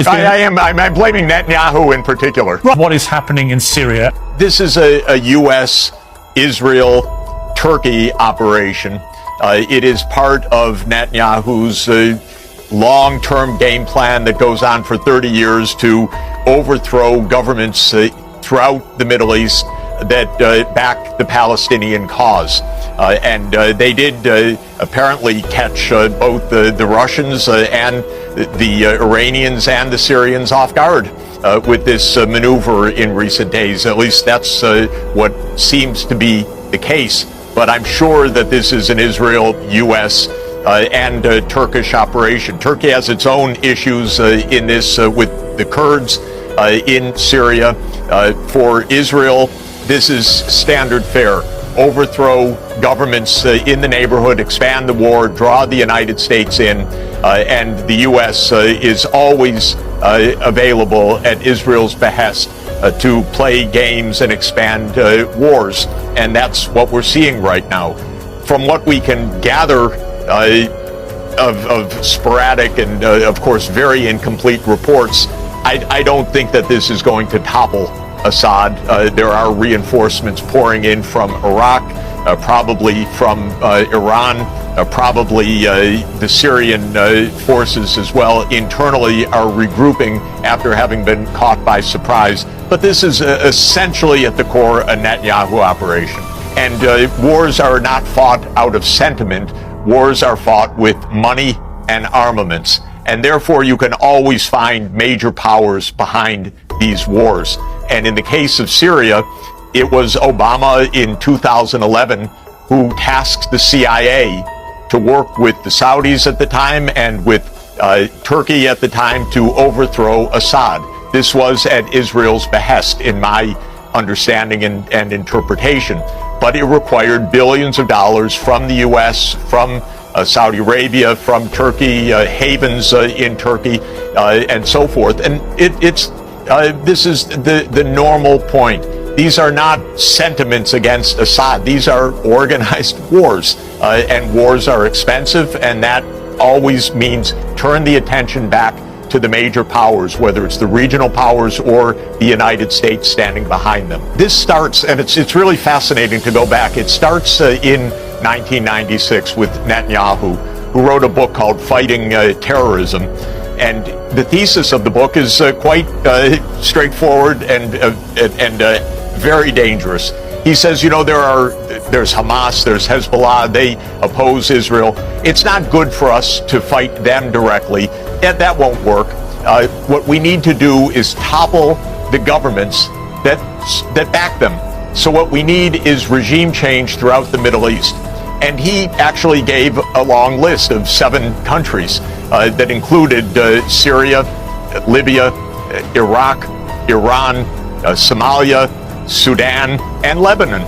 I'm blaming Netanyahu in particular. What is happening in Syria? This is a U.S., Israel, Turkey operation. It is part of Netanyahu's long-term game plan that goes on for 30 years to overthrow governments throughout the Middle East that back the Palestinian cause. And they did apparently catch both the Russians and the Iranians and the Syrians off guard with this maneuver in recent days. At least that's what seems to be the case. But I'm sure that this is an Israel, U.S., and Turkish operation. Turkey has its own issues in this with the Kurds in Syria. For Israel, this is standard fare. Overthrow governments in the neighborhood, expand the war, draw the United States in, and the U.S. Is always available at Israel's behest to play games and expand wars. And that's what we're seeing right now. From what we can gather of sporadic and, of course, very incomplete reports, I don't think that this is going to topple Assad. There are reinforcements pouring in from Iraq, probably from Iran, probably the Syrian forces as well internally are regrouping after having been caught by surprise. But this is essentially at the core a Netanyahu operation. And wars are not fought out of sentiment. Wars are fought with money and armaments. And therefore, you can always find major powers behind these wars. And in the case of Syria, it was Obama in 2011 who tasked the CIA to work with the Saudis at the time and with Turkey at the time to overthrow Assad. This was at Israel's behest, in my understanding and interpretation. But it required billions of dollars from the U.S., from Saudi Arabia, from Turkey, havens in Turkey, and so forth. And this is the normal point. These are not sentiments against Assad. These are organized wars, and wars are expensive, and that always means turn the attention back to the major powers, whether it's the regional powers or the United States standing behind them. This starts, and it's really fascinating to go back. It starts in 1996 with Netanyahu, who wrote a book called Fighting Terrorism. And the thesis of the book is quite straightforward and very dangerous. He says, you know, there's Hamas, there's Hezbollah, they oppose Israel. It's not good for us to fight them directly. That won't work. What we need to do is topple the governments that back them. So what we need is regime change throughout the Middle East. And he actually gave a long list of 7 countries that included Syria, Libya, Iraq, Iran, Somalia, Sudan, and Lebanon.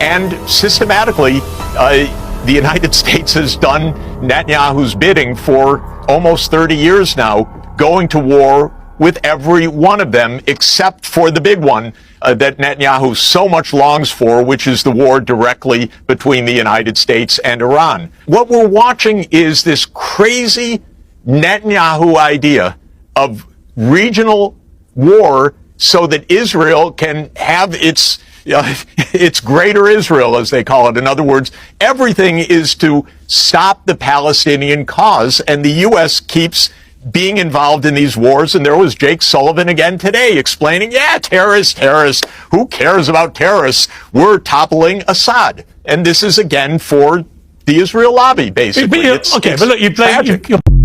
And systematically, the United States has done Netanyahu's bidding for almost 30 years now, going to war with every one of them except for the big one that Netanyahu so much longs for, which is the war directly between the United States and Iran. What we're watching is this crazy Netanyahu idea of regional war so that Israel can have its greater Israel, as they call it. In other words, everything is to stop the Palestinian cause, and the U.S. keeps being involved in these wars. And there was Jake Sullivan again today explaining, terrorists, who cares about terrorists? We're toppling Assad. And this is again for the Israel lobby, basically. But look, you blame...